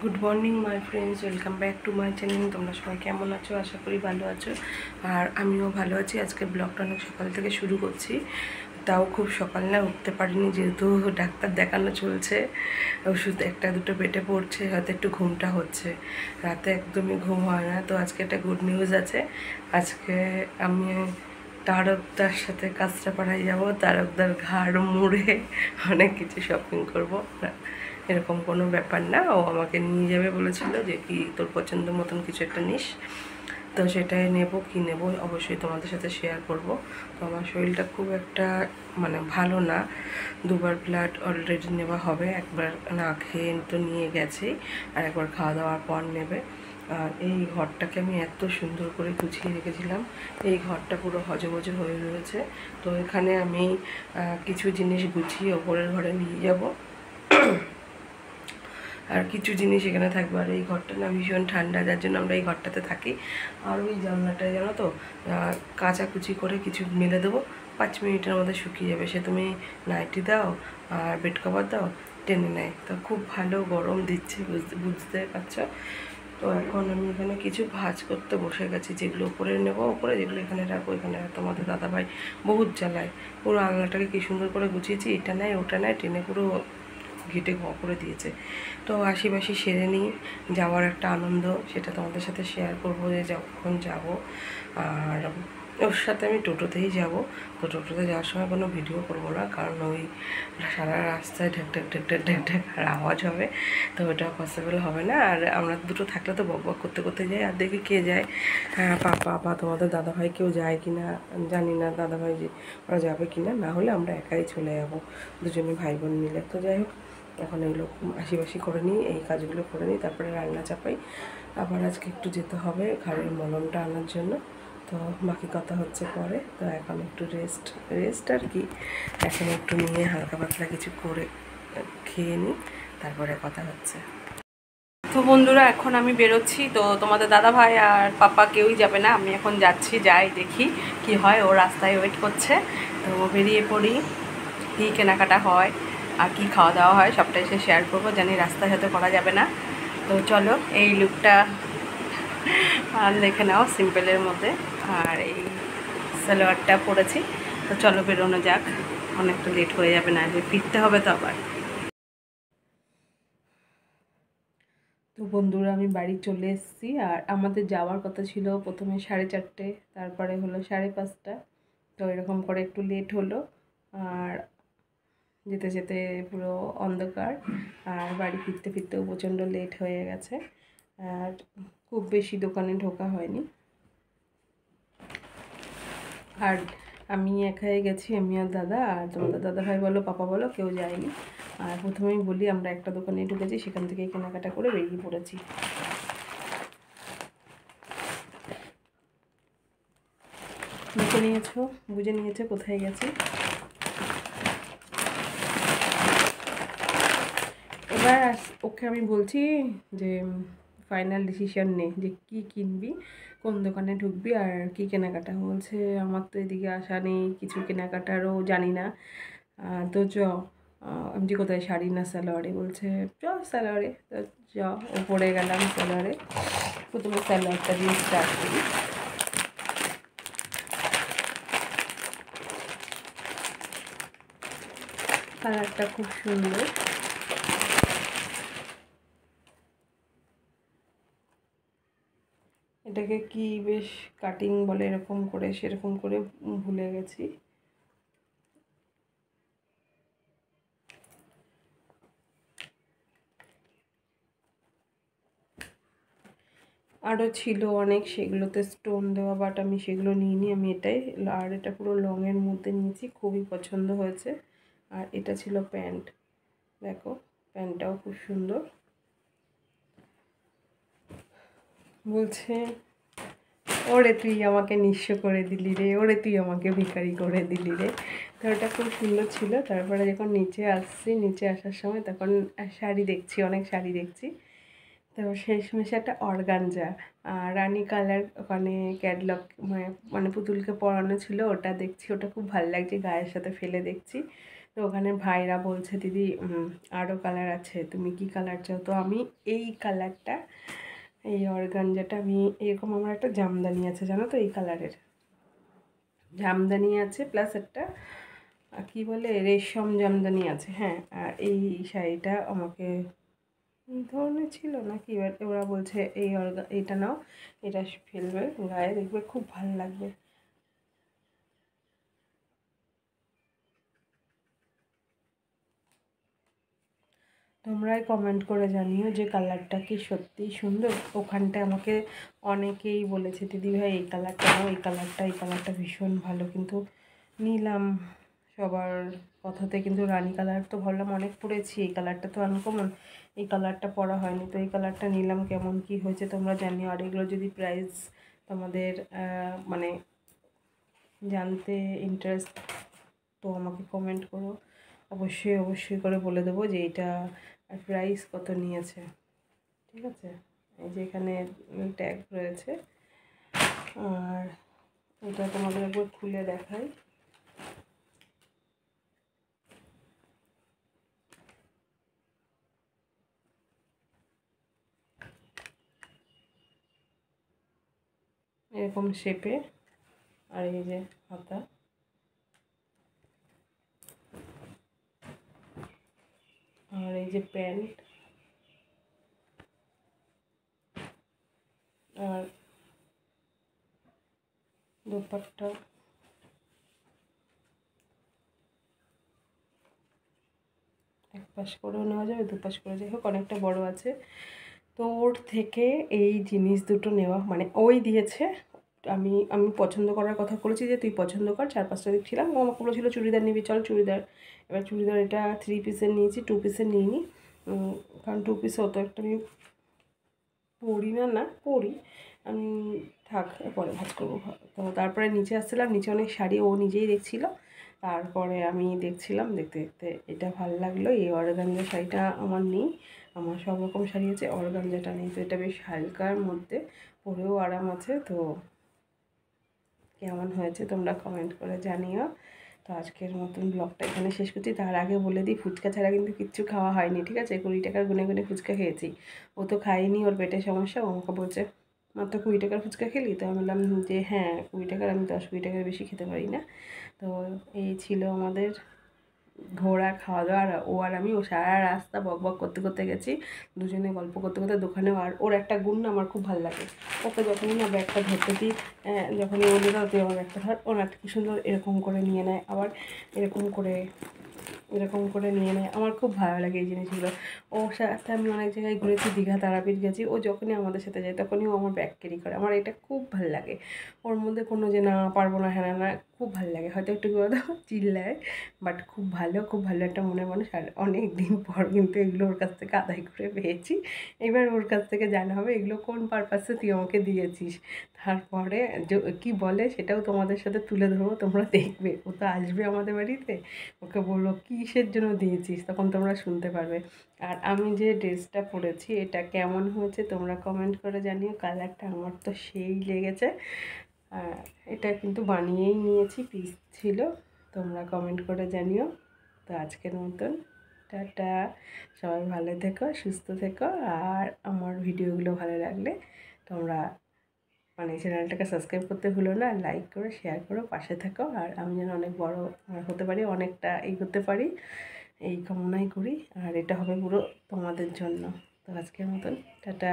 Good morning my friends, welcome back to my channel. তোমরা সবাই কেমন আছো? আশা করি ভালো আছো, আর আমিও ভালো আছি। আজকে ব্লগটা অনেক সকাল থেকে শুরু করছি, তাও খুব সকাল না, উঠতে পারিনি যেহেতু ডাক্তার দেখানো চলছে। ওষুধ একটা দুটো পেটে পড়ছে, হয়তো একটু ঘুমটা হচ্ছে, রাতে একদমই ঘুম হয় না। তো আজকে একটা গুড নিউজ আছে। আজকে আমি তারকদার সাথে কাঁচরাপাড়ায় যাবো, তারকদার ঘাড় মুড়ে অনেক কিছু শপিং করবো। এরকম কোনো ব্যাপার না, ও আমাকে নিয়ে যাবে বলেছিল যে কি তোর পছন্দ মতন কিছু একটা নিস। তো সেটাই নেব, কি নেব অবশ্যই তোমাদের সাথে শেয়ার করব। তো আমার শরীরটা খুব একটা ভালো না, দুবার ব্লাড অলরেডি নেওয়া হবে, একবার না খেয়ে তো নিয়ে গেছেই, আর একবার খাওয়া দাওয়ার পর নেবে। আর এই ঘরটাকে আমি এত সুন্দর করে গুছিয়ে রেখেছিলাম, এই ঘরটা পুরো হজবজ হয়ে রয়েছে। তো এখানে আমি কিছু জিনিস গুছিয়ে ওপরের ঘরে নিয়ে যাব, আর কিছু জিনিস এখানে থাকবে। আর এই ঘরটা না ভীষণ ঠান্ডা, যার জন্য আমরা এই ঘরটাতে থাকি। আর ওই জানলাটায় জানো তো কাচাকুচি করে কিছু মেলে দেবো, 5 মিনিটের মধ্যে শুকিয়ে যাবে। সে তুমি নাইটি দাও আর বেড কভার দাও, টেনে নেয়। তো খুব ভালো গরম দিচ্ছে, বুঝতে পারছো। তো এখন আমি এখানে কিছু ভাঁজ করতে বসে গেছি, যেগুলো উপরে নেবো উপরে, যেগুলো এখানে রাখবো এখানে। তোমাদের দাদাভাই বহুত জ্বালায়, পুরো আঙুলটাকে কি সুন্দর করে গুছিয়েছি, এটা নেয় ওটা নেয়, টেনে পুরো ঘেটে করে দিয়েছে। তো আশিবাসি সেরে নিই, যাওয়ার একটা আনন্দ সেটা তোমাদের সাথে শেয়ার করবো যে যখন যাব। আর ওর সাথে আমি টোটোতেই যাব। তো টোটোতে যাওয়ার সময় কোনো ভিডিও করবো না, কারণ ওই সারা রাস্তায় ঢেক ঢেক ঢেক ঢেক ঢেক ঢেক আর আওয়াজ হবে, তো ওটা পসিবল হবে না। আর আমরা দুটো থাকলে তো বক বক করতে করতে যাই, আর দেখি কে যায়, হ্যাঁ পাপা বা তোমাদের দাদাভাই কেউ যায় কি না জানি না, দাদাভাই যে ওরা যাবে কি না, না হলে আমরা একাই চলে যাব দুজনে ভাই বোন মিলে। তো যাই হোক, এখন এগুলো আশিবাসি করে নিই, এই কাজগুলো করে নিই, তারপরে রান্না চাপাই। আবার আজকে একটু যেতে হবে ঘাড়ের মলমটা আনার জন্য, তো বাকি কথা হচ্ছে পরে। তো এখন একটু রেস্ট আর কি, এখন একটু নিয়ে হালকা পাতলা কিছু করে খেয়ে নিই, তারপরে কথা হচ্ছে। তো বন্ধুরা, এখন আমি বেরোচ্ছি। তো তোমাদের দাদা ভাই আর পাপা কেউই যাবে না, আমি এখন যাচ্ছি, যাই দেখি কি হয়। ও রাস্তায় ওয়েট করছে, তো বেরিয়ে পড়ি। কী কেনাকাটা হয় আর কি খাওয়া দাওয়া হয় সবটাই সে শেয়ার করবো, জানি রাস্তায় হয়তো করা যাবে না। তো চলো, এই লুকটা দেখে নাও সিম্পলের মধ্যে, আর এই সালোয়ারটা পরেছি। তো চলো বেরোনো যাক, অনেকটা লেট হয়ে যাবে, না যে ফিরতে হবে তো আবার। তো বন্ধুরা, আমি বাড়ি চলে এসেছি, আর আমাদের যাওয়ার কথা ছিল প্রথমে 4:30, তারপরে হলো 5:30। তো এরকম করে একটু লেট হলো, আর যেতে যেতে পুরো অন্ধকার, আর বাড়ি ফিরতে ফিরতেও প্রচণ্ড লেট হয়ে গেছে। আর খুব বেশি দোকানে ঢোকা হয়নি, আর আমি একাই গেছি, আমি আর দাদা, আর তোমাদের দাদা ভাই বলো পাপা বলো কেউ যায়নি। আর প্রথমেই বলি, আমরা একটা দোকানে ঢুকেছি, সেখান থেকেই কেনাকাটা করে বেরিয়ে পড়েছি। বুঝে নিয়েছো কোথায় গেছি। এবার ওকে আমি বলছি যে ফাইনাল ডিসিশন নে, যে কি কিনবি, কোন দোকানে ঢুকবি, আর কি কেনাকাটা। বলছে আমার তো এদিকে আসা নেই, কিছু কেনাকাটারও জানি না, তো আমি যে কোথায়, শাড়ি না সালোয়ারে? বলছে সালোয়ারে। তো ও পরে গেলাম সালোয়ারে। প্রথমে সালোয়ারটা দিয়ে স্টার্ট করি। কালারটা খুব সুন্দর, এটাকে কি বেশ কাটিং বলে, এরকম করে সেরকম করে ভুলে গেছি। আরও ছিল অনেক, সেগুলোতে স্টোন দেওয়া, বাট আমি সেগুলো নিইনি, আমি এটাই। আর এটা পুরো লংয়ের মধ্যে নিয়েছি, খুবই পছন্দ হয়েছে। আর এটা ছিল প্যান্ট, দেখো প্যান্টটাও খুব সুন্দর। বলছে ওরে তুই আমাকে নিঃস্ব করে দিলি রে, ওরে তুই আমাকে ভিখারি করে দিলি রে। তো ওটা খুব সুন্দর ছিল। তারপরে যখন নিচে আসছি, নিচে আসার সময় তখন শাড়ি দেখছি, অনেক শাড়ি দেখছি। তো সেই সময় সে একটা অর্গানজা রানি কালার ওখানে ক্যাটলগ, মানে পুতুলকে পরানো ছিল, ওটা দেখছি, ওটা খুব ভালো লাগছে, গায়ের সাথে ফেলে দেখছি। তো ওখানে ভাইরা বলছে দিদি আরও কালার আছে, তুমি কি কালার চাও? তো আমি এই কালারটা, এই অর্গানজাটা আমি এরকম, আমার একটা জামদানি আছে জানো তো, এই কালারের জামদানি আছে, প্লাস একটা কি বলে রেশম জামদানি আছে। হ্যাঁ, আর এই শাড়িটা আমাকে এই ধরনের ছিল নাকি, এবার ওরা বলছে এই এইটা নাও, এটা ফেলবে গায়ে, দেখবে খুব ভালো লাগবে। তোমরাই কমেন্ট করে জানিও যে কালারটা কি সত্যিই সুন্দর। ওখানটায় আমাকে অনেকেই বলেছে দিদিভাই এই কালারটা নাও, এই কালারটা ভীষণ ভালো, কিন্তু নিলাম সবার কথাতে, কিন্তু রানী কালার তো ভাবলাম অনেক পরেছি, এই কালারটা তো আনকমন, এই কালারটা পরা হয়নি, তো এই কালারটা নিলাম। কেমন কি হয়েছে তোমরা জানিও। আর এগুলো যদি প্রাইস তোমাদের মানে জানতে ইন্টারেস্ট, তো আমাকে কমেন্ট করো, অবশ্যই করে বলে দেবো যে এটা প্রাইস কত নিয়েছে। ঠিক আছে, এই যে এখানে ট্যাগ রয়েছে, আর এটা তোমাদের একবার খুলে দেখাই। এরকম শেপে, আর এই যে হাতা, আর এই যে প্যান্ট, আর দোপাট্টা, এক পাশ করেও নেওয়া যাবে, দুপাশ করে, যাই হোক অনেকটা বড় আছে। তো ওর থেকে এই জিনিস দুটো নেওয়া, মানে ওই দিয়েছে, আমি আমি পছন্দ করার কথা বলেছি যে তুই পছন্দ কর, 4-5টা দেখছিলাম, ও আমাকে বলেছিল চুড়িদার নিবি, চল চুড়িদার। এবার চুড়িদার এটা 3 পিসের নিয়েছি, 2 পিসের নিইনি, কারণ 2 পিসে অত একটা আমি পরি না, না পরি আমি, থাক পরে ভাজ করবো। তো তারপরে নিচে আসছিলাম, নিচে অনেক শাড়ি ও নিজেই দেখছিল, তারপরে আমি দেখছিলাম, দেখতে দেখতে এটা ভালো লাগলো। এই অর্গানজা শাড়িটা আমার নেই, আমার সব রকম শাড়ি আছে, অর্গানজাটা নেই। তো এটা বেশ হালকার মধ্যে, পরেও আরাম আছে। তো কেমন হয়েছে তোমরা কমেন্ট করে জানিও। তো আজকের মতন ব্লগটা এখানে শেষ করছি। তার আগে বলে দিই, ফুচকা ছাড়া কিন্তু কিচ্ছু খাওয়া হয়নি, ঠিক আছে? 20 টাকার গুনে গুনে ফুচকা খেয়েছি। ও তো খায়নি, ওর পেটের সমস্যা, ও আমাকে বলছে মাত্র 20 টাকার ফুচকা খেলি? তো আমি বললাম যে হ্যাঁ 20 টাকার, আমি 10-20 টাকার বেশি খেতে পারি না। তো এই ছিল আমাদের ঘোরা খাওয়া দাওয়া। আর ও আর আমি, ও সারা রাস্তা বক বক করতে করতে গেছি, দুজনে গল্প করতে করতে দোকানেও। আর ওর একটা গুণ না আমার খুব ভালো লাগে, ওকে যখনই না ব্যাগটা ধরতে দিই, যখনই বলি দাও তুই আমার ব্যাগটা ধর, ও না কি সুন্দর এরকম করে নিয়ে নেয়, আবার এরকম করে নিয়ে নেয়। আমার খুব ভালো লাগে এই জিনিসগুলো। ওর সাথে আমি অনেক জায়গায় ঘুরেছি, দীঘা, তারাপীঠ গেছি, ও যখনই আমাদের সাথে যায় তখনই ও আমার ব্যাগ ক্যারি করে। আমার এটা খুব ভালো লাগে, ওর মধ্যে কোনো যে না পারবো না, হ্যাঁ না, খুব ভালো লাগে। হয়তো একটু করে দাও চিল্লায়, বাট খুব ভালো একটা মনের মানুষ। আর অনেক দিন পর কিন্তু এগুলো ওর কাছ থেকে আদায় করে পেয়েছি। এবার ওর কাছ থেকে জানা হবে এগুলো কোন পারপাসে তুই আমাকে দিয়েছিস। তারপরে কী বলে সেটাও তোমাদের সাথে তুলে ধরবো, তোমরা দেখবে। ও তো আসবে আমাদের বাড়িতে, ওকে বললো কিসের জন্য দিয়েছিস, তখন তোমরা শুনতে পারবে। আর আমি যে ড্রেসটা পরেছি এটা কেমন হয়েছে তোমরা কমেন্ট করে জানিও। কালারটা আমার তো সেই লেগেছে। এটা কিন্তু বানিয়েই নিয়েছি, পিস ছিল। তোমরা কমেন্ট করে জানিও। তো আজকের মতন টাটা, সবাই ভালো থেকো, সুস্থ থেকো। আর আমার ভিডিওগুলো ভালো লাগলে তোমরা মানে চ্যানেলটাকে সাবস্ক্রাইব করতে ভুলো না, লাইক করো, শেয়ার করো, পাশে থাকো। আর আমি যেন অনেক বড় হতে পারি, অনেকটা এগোতে পারি, এই কামনাই করি। আর এটা হবে পুরো তোমাদের জন্য। তো আজকের মতন টাটা।